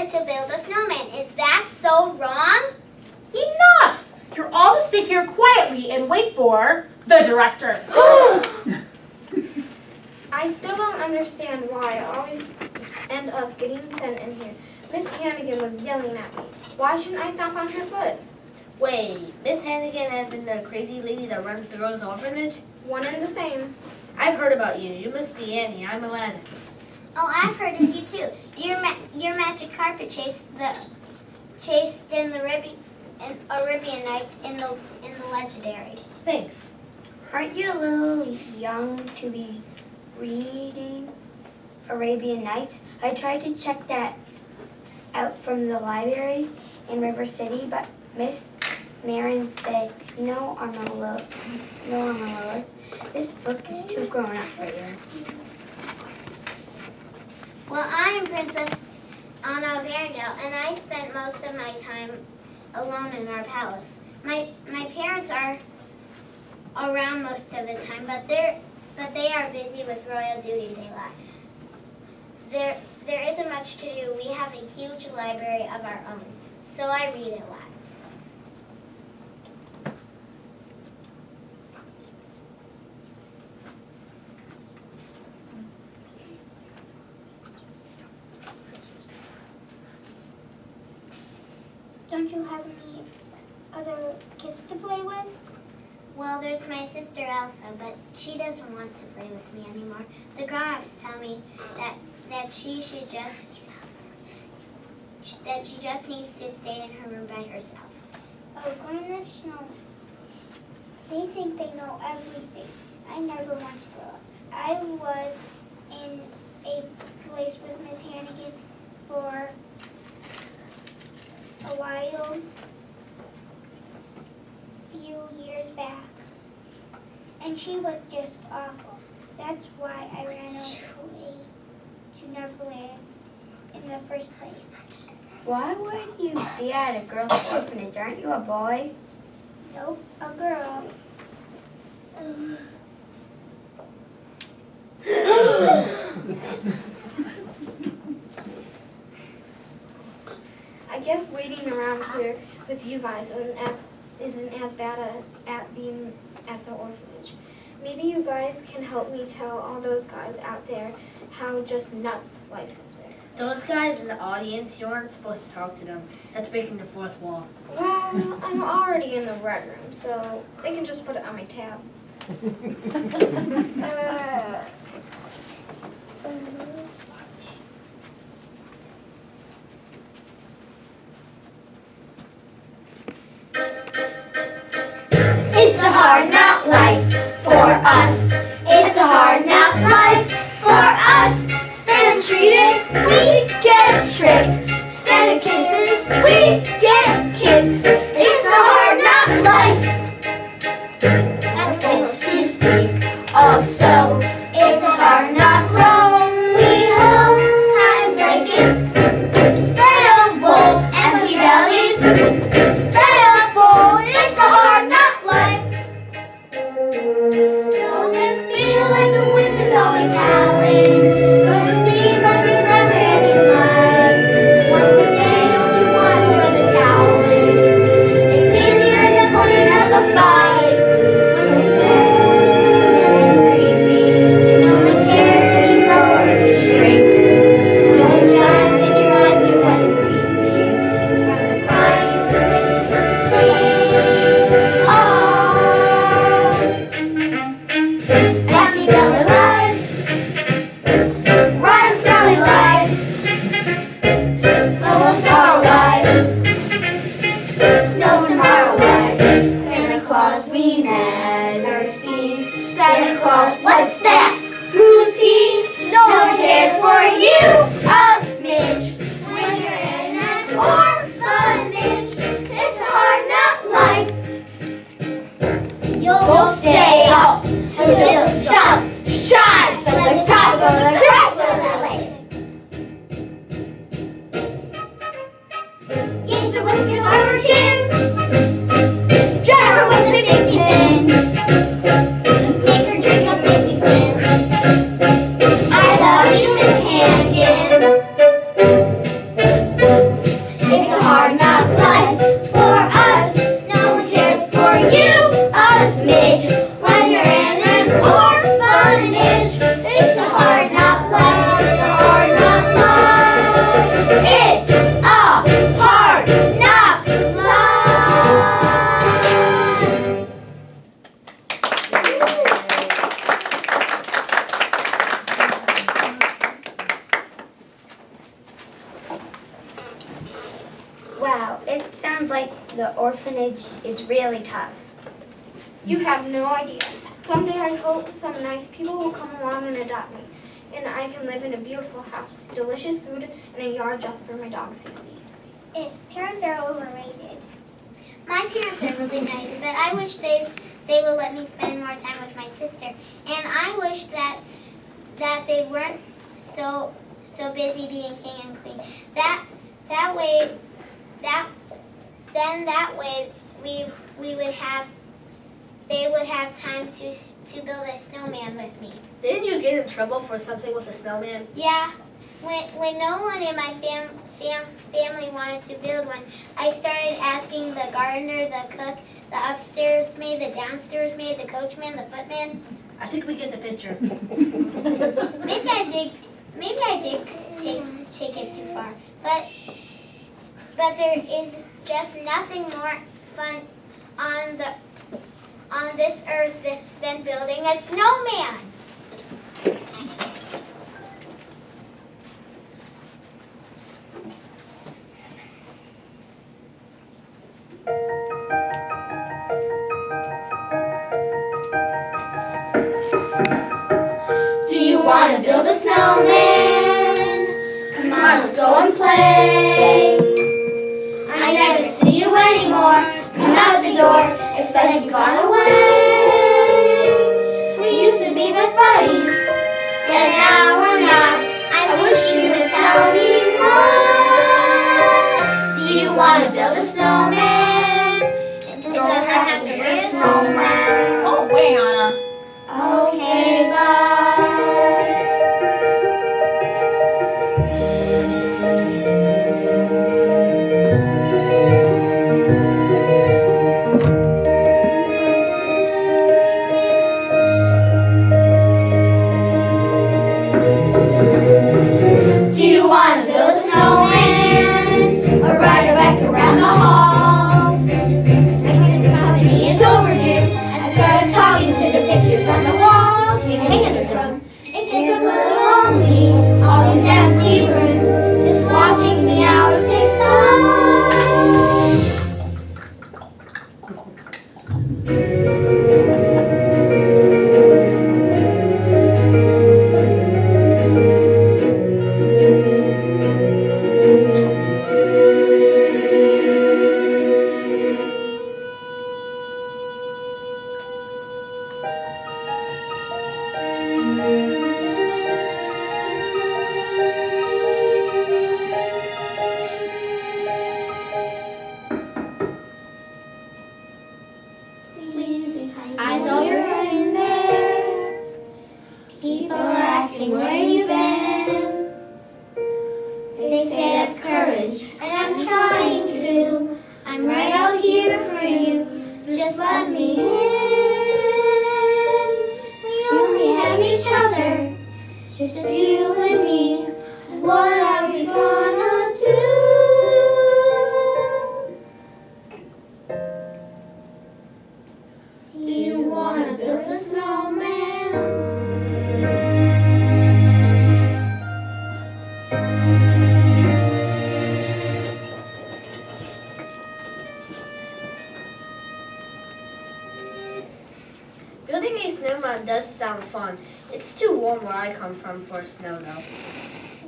decided to build a snowman. Is that so wrong? Enough! You're all to sit here quietly and wait for the director. I still don't understand why I always end up getting sent in here. Miss Hannigan was yelling at me. Why shouldn't I stomp on her foot? Wait, Miss Hannigan as in the crazy lady that runs the girls' orphanage? One and the same. I've heard about you. You must be Annie. I'm Aladdin. Oh, I've heard of you too. Your magic carpet chased in the Arabian Nights in the Legendary. Thanks. Aren't you a little young to be reading Arabian Nights? I tried to check that out from the library in River City, but Miss Marin said, no, Amaryllis. This book is too grown up for you. Well, I am Princess Anna Varendale, and I spent most of my time alone in our palace. My parents are around most of the time, but they are busy with royal duties a lot. There isn't much to do. We have a huge library of our own, so I read a lot. Don't you have any other kids to play with? Well, there's my sister Elsa, but she doesn't want to play with me anymore. The grown-ups tell me that she just needs to stay in her room by herself. Oh, grown-ups know. They think they know everything. I never want to grow up. I was in a place with Miss Hannigan for a while, few years back, and she was just awful. That's why I ran away to Neverland in the first place. Why would you be at a girl's orphanage? Aren't you a boy? Nope, a girl. I guess waiting around here with you guys isn't as bad at being at the orphanage. Maybe you guys can help me tell all those guys out there how just nuts life is there. Those guys in the audience, you aren't supposed to talk to them. That's breaking the fourth wall. Well, I'm already in the red room, so they can just put it on my tab. It's a hard knock life for us. It's a hard knock life for us. Instead of treated, we get tricked. Instead of kisses, we get kicked. It's a hard knock life. And things to speak of so. It's a hard knock road. We hold kind blankets. Instead of wool, empty bellies. Instead of full, it's a hard knock life. Don't it feel like the wind is always howling? Don't it seem like there's never any light? Once a day, don't you want to throw the towel in? It's easier than putting up a fight. Once a day, when you're creepy, no one cares if you grow or if you shrink. No one judges in your eyes get wet and weepy from the crying you and kisses to see. Oh. Empty belly life, rotten smelly life, full of sorrow life, no tomorrow life. Santa Claus we never see. Santa Claus, what's that? Who's he? No one cares for you, a smidge. When you're in an orphanage, it's a hard knock life. You'll stay up till the sun shines from the top of the castle lily. Yank the whiskers off her chin. Drive her with a safety pin. Make her drink a Mickey Flynn. I love you, Miss Hannigan. Well, it sounds like the orphanage is really tough. You have no idea. Someday I hope some nice people will come along and adopt me. And I can live in a beautiful house with delicious food and a yard just for my dog Sandy. Parents are overrated. My parents are really nice, but I wish they would let me spend more time with my sister. And I wish that they weren't so busy being king and queen. That way they would have time to build a snowman with me. Didn't you get in trouble for something with a snowman? Yeah, when no one in my family wanted to build one, I started asking the gardener, the cook, the upstairs maid, the downstairs maid, the coachman, the footman. I think we get the picture. Maybe I did take it too far, but there is just nothing more fun on this earth than building a snowman. Do you want to build a snowman? Come on, let's go and play. I never see you anymore. Come out the door. It's like you've gone away. We used to be best buddies, and now we're not. I wish you would tell me more. Do you want to build a snowman? It doesn't have to be a snowman. Oh, way, Anna. Okay, bye. Do you want to build a snowman or ride a bike around the halls? I think the company is overdue. I started talking to the pictures on the walls. We hang in the drum. It gets a little lonely. All these empty rooms, just watching the hours tick by. Please, I know you're in there. People are asking where you've been. They say have courage, and I'm trying to. I'm right out here for you. Just let me in. We only have each other, just you and me. What are we gonna do? Do you wanna build a snowman? Building a snowman does sound fun. It's too warm where I come from for snow though.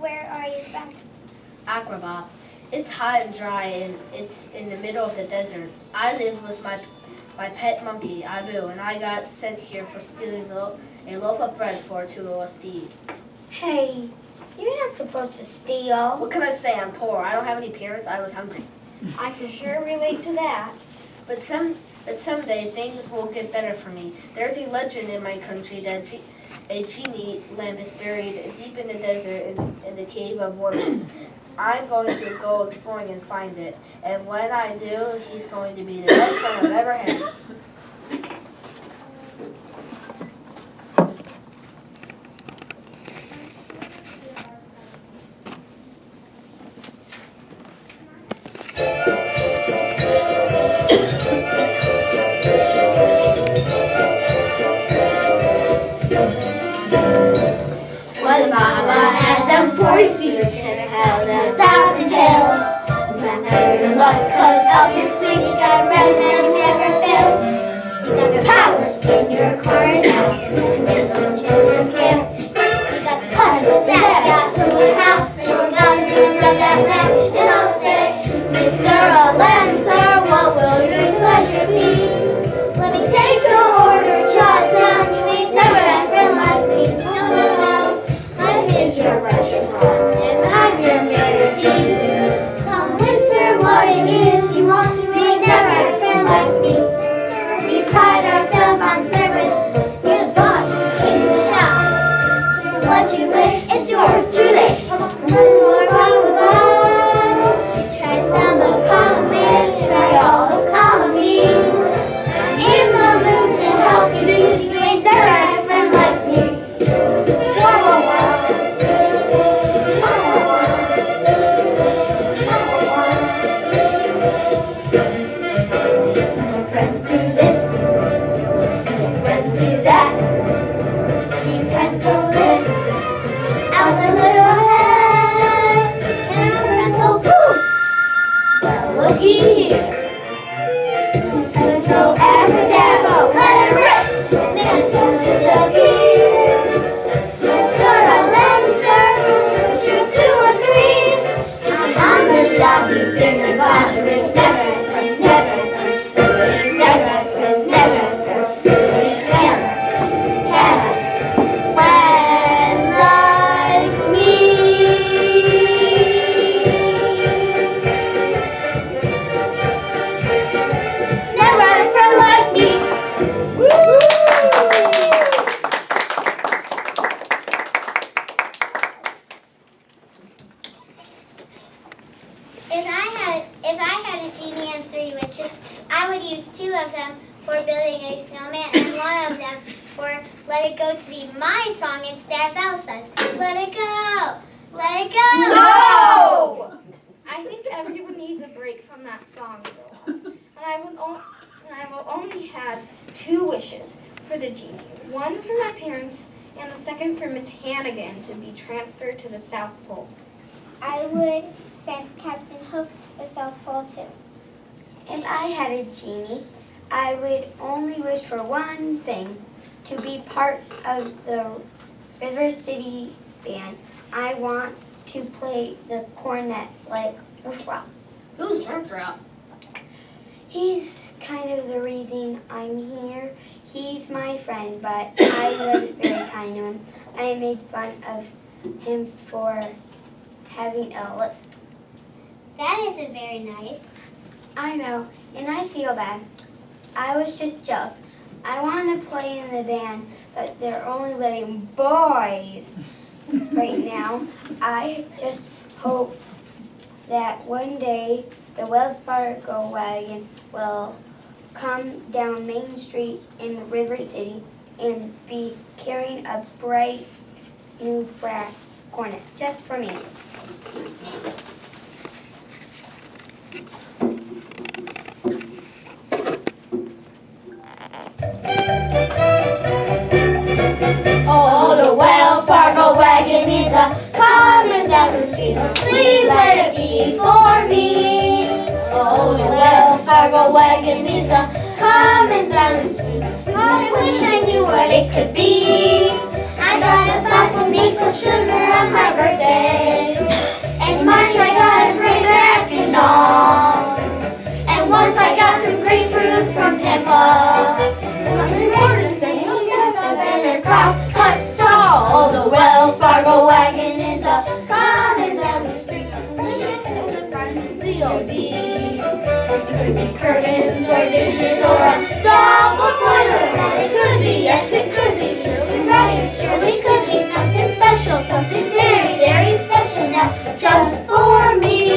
Where are you from? Agrabah. It's hot and dry and it's in the middle of the desert. I live with my pet monkey, Abu, and I got sent here for stealing a loaf of bread for two of us to eat. Hey, you're not supposed to steal. What can I say? I'm poor. I don't have any parents. I was hungry. I can sure relate to that. But someday things will get better for me. There's a legend in my country that a genie lamp is buried deep in the desert in the cave of wonders. I'm going to go exploring and find it. And when I do, he's going to be the best friend I've ever had. Well, Mama had them 40 feet and held 1,000 tails. And that's good luck, 'cause you've been bothering. Never friend, never friend. Never friend, never friend. Never had a friend like me. Never had a friend like me. If I had a genie and 3 wishes, I would use 2 of them for building a snowman and 1 of them for Let It Go to be my song instead of Elsa's. Let it go! Let it go! No! I think everyone needs a break from that song, though. And I will only have 2 wishes for the genie. 1 for my parents, and the second for Miss Hannigan to be transferred to the South Pole. I would send Captain Hook to the South Pole too. If I had a genie, I would only wish for one thing, to be part of the River City band. I want to play the cornet like Wolfrock. Who's Winthrop? He's kind of the reason I'm here. He's my friend, but I wasn't very kind to him. I made fun of him for having a lisp. That isn't very nice. I know, and I feel bad. I was just jealous. I want to play in the band, but they're only letting boys right now. I just hope that one day the Wells Fargo wagon will come down Main Street in River City and be carrying a bright new brass cornet just for me. Oh, the Wells Fargo wagon is coming down the street. Please let it be for me. Oh, the Wells Fargo wagon is coming down the street. I wish I knew what it could be. I gotta buy some maple sugar on my birthday. In March I got a great Mackinac. And once I got some grapefruit from Tampa. Cross-cut saw. Oh, the Wells Fargo wagon is coming down the street. Delicious and surprises COD. It could be curtains or dishes or a double boiler mat. It could be, yes, it could be. Surely right, it surely could be something special, something very, very special now, just for me.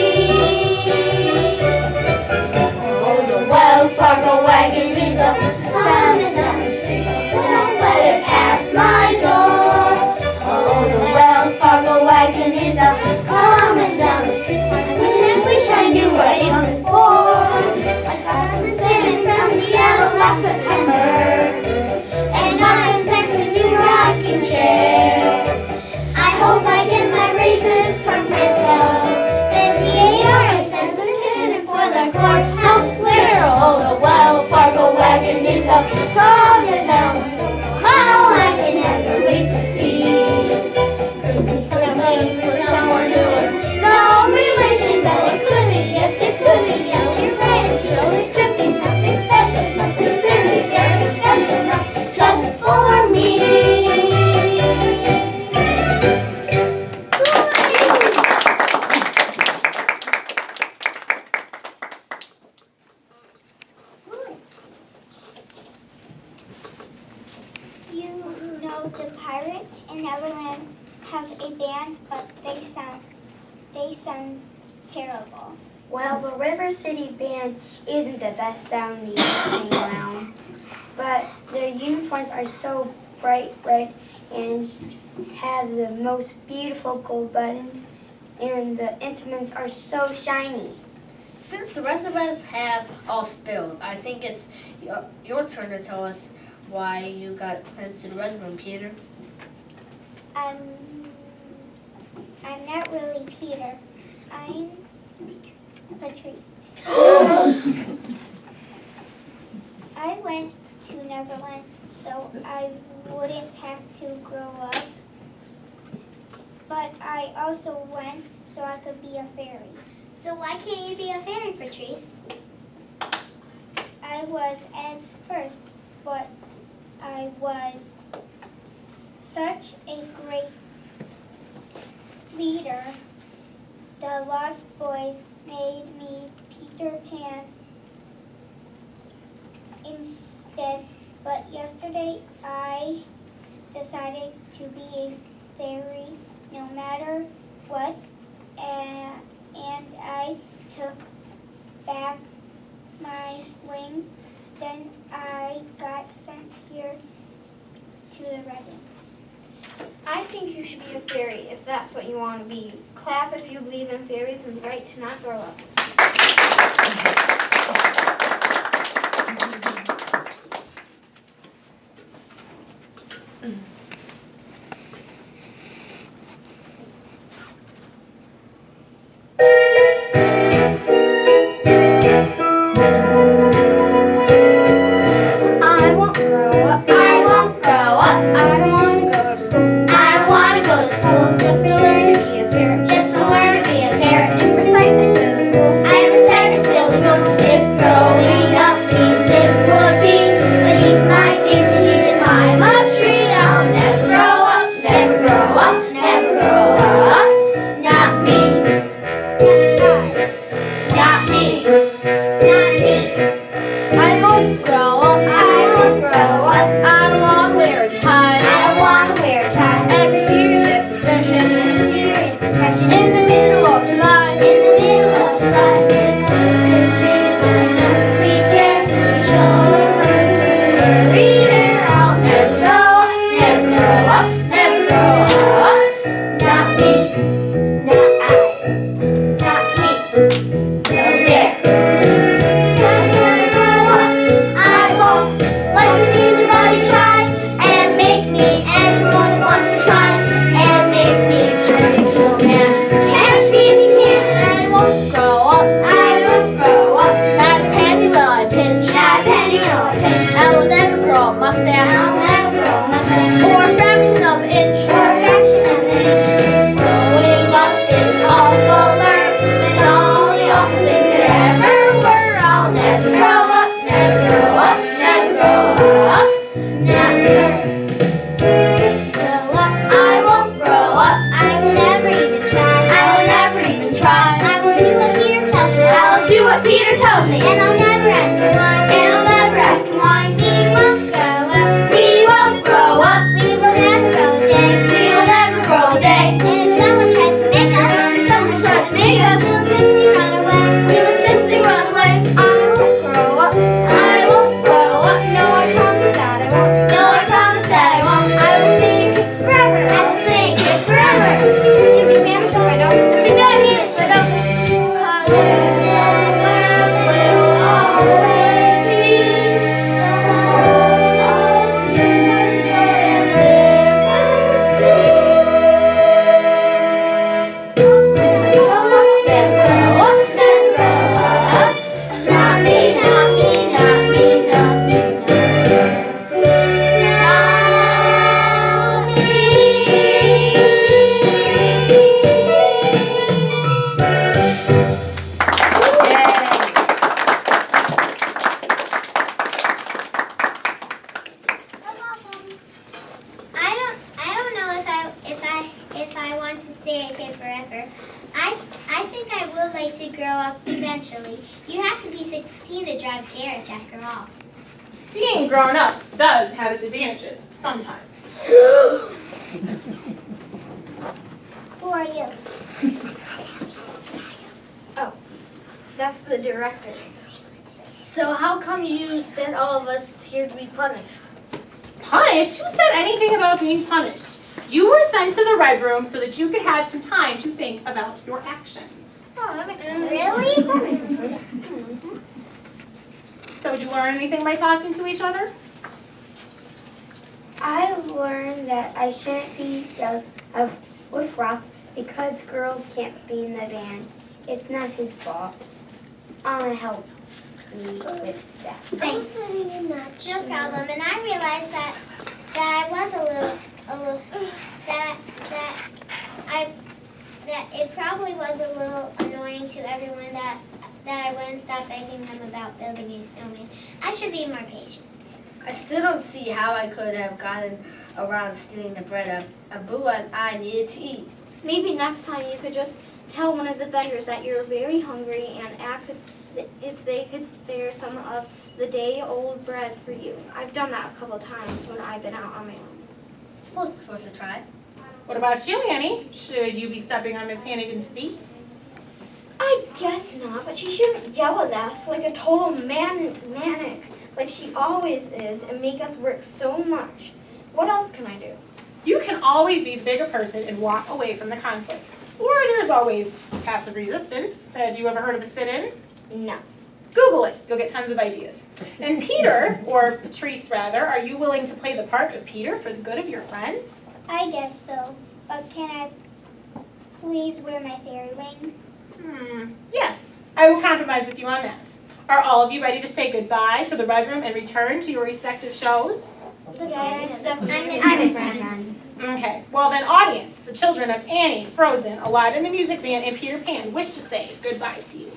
Oh, the Wells Fargo wagon is coming down the street. Don't let it pass my door. Oh, the Wells Fargo wagon is coming down the street. I wish I knew what it was for. I got some salmon from Seattle last September, and I expect a new rocking chair. I hope I get my raisins from Frisco. The DAR is sent to Cannon for the courthouse square. Oh, the Wells Fargo wagon is coming down the street. Oh, I can never wait to see. Could be something for someone who is no relation, but it could be, yes, it could be, yes, you're right, it surely could be something special, something very, very special, now just for me. You know the Pirates in Neverland have a band, but they sound terrible. Well, the River City band isn't the best sounding thing around, but their uniforms are so bright red and have the most beautiful gold buttons, and the instruments are so shiny. Since the rest of us have all spilled, I think it's your turn to tell us why you got sent to the Red Room, Peter. I'm not really Peter. I'm Patrice. I went to Neverland so I wouldn't have to grow up. But I also went so I could be a fairy. So why can't you be a fairy, Patrice? I was at first, but I was such a great leader. The Lost Boys made me Peter Pan instead, but yesterday I decided to be a fairy no matter what, and I took back my wings. Then I got sent here to the Red Room. I think you should be a fairy if that's what you want to be. Clap if you believe in fairies and fight to not grow up. I won't grow up. I won't grow up. I don't want to go to school. I want to go to school Just to learn to be a parrot. just to learn to be a parrot. And recite a silly rule. I am a second syllable. If growing up means it would be beneath my dignity to climb a tree, I'll never grow up, never grow up, never grow up. Not me. Not me. Not me. I won't grow up. I won't grow up. I don't want to wear a tie. I don't want to wear a tie. And a serious expression And a serious expression in the middle of July. in the middle of July. I must prepare my children for a reader. I'll never grow up, never grow up, never grow up. Not me, not I, not me. So there. Not gonna grow up. I won't like to see somebody try and make me anyone who wants to try and make me turn into a man. Catch me if you can. I won't grow up. I won't grow up. Not a penny will I pinch. Not a penny will I pinch. I will never grow a mustache. I'll never grow a mustache. Or a fraction of an inch. Or a fraction of an inch. Growing up is awful learn than all the awful things there ever were. I'll never grow up, never grow up, never grow up. Not her. Grow up. I won't grow up. I will never even try. I will never even try. I will do what Peter tells me. I will do what Peter tells me. And I'll never ask him why. And I'll never ask him why. We won't grow up. We won't grow up. We will never grow a day. We will never grow a day. And if someone tries to make us, And if someone tries to make us, we will simply run away. we will simply run away. I won't grow up. I won't grow up. No, I promise that I won't. No, I promise that I won't. I will sing it forever. I will sing it forever. In Spanish if I don't. Be ready if I don't. 'Cause it's never will always be the home of your and liberty. Never grow up, never grow up, never grow up. Not me, not me, not me, not me, not I don't know if I want to stay a kid forever. I think I would like to grow up eventually. You have to be 16 to drive a carriage after all. Being grown up does have its advantages, sometimes. Who are you? That's the director. So how come you sent all of us here to be punished? Punished? Who said anything about being punished? You were sent to the Red Room so that you could have some time to think about your actions. Oh, that makes sense. Really? So did you learn anything by talking to each other? I learned that I shouldn't be jealous of Wolf Rock because girls can't be in the band. It's not his fault. Anna helped me with that. Thanks. No problem. And I realized that I was a little that that it probably was a little annoying to everyone that I wouldn't stop begging them about building a snowman. I should be more patient. I still don't see how I could have gotten around stealing the bread Abu and I needed to eat. Maybe next time you could just tell one of the vendors that you're very hungry and ask if they could spare some of the day-old bread for you. I've done that a couple times when I've been out on my own. I suppose it's worth a try. What about you, Annie? Should you be stepping on Miss Hannigan's feet? I guess not, but she shouldn't yell at us like a total manic, like she always is, and make us work so much. What else can I do? You can always be the bigger person and walk away from the conflict. Or there's always passive resistance. Have you ever heard of a sit-in? No. Google it. You'll get tons of ideas. And Peter, or Patrice rather, are you willing to play the part of Peter for the good of your friends? I guess so. But can I please wear my fairy wings? Yes, I will compromise with you on that. Are all of you ready to say goodbye to the Red Room and return to your respective shows? Yes, definitely. I miss friends. Okay, well then audience, the children of Annie, Frozen, Aladdin the Music Man, and Peter Pan wish to say goodbye to you.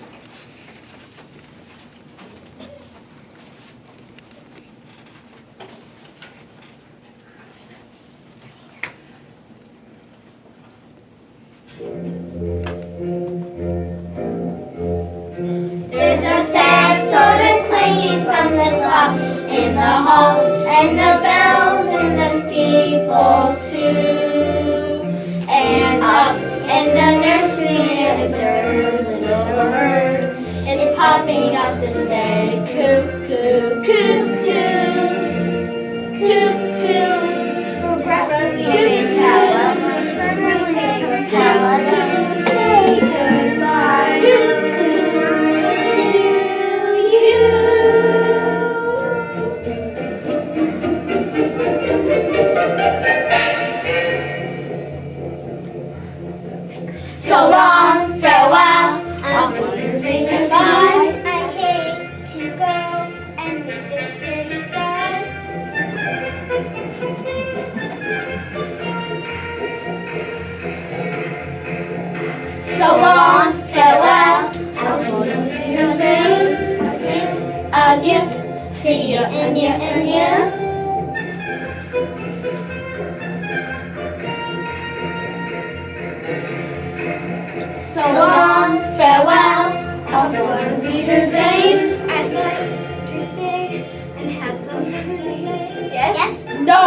There's a sad sort of clanging from the clock in the hall, and the bells in the steeple too. And up in the nursery is a little bird. It's popping up to say cuckoo, cuckoo, cuckoo. Regretfully, they tell us to say goodbye. Cuckoo to you. So long, farewell, I'll say goodbye. I hate to go and leave this pretty side. So long, farewell, I'll say adieu to you and you and you. So long, farewell, auf Wiedersehen. I'd like to stay and have some lemonade. Yes? No!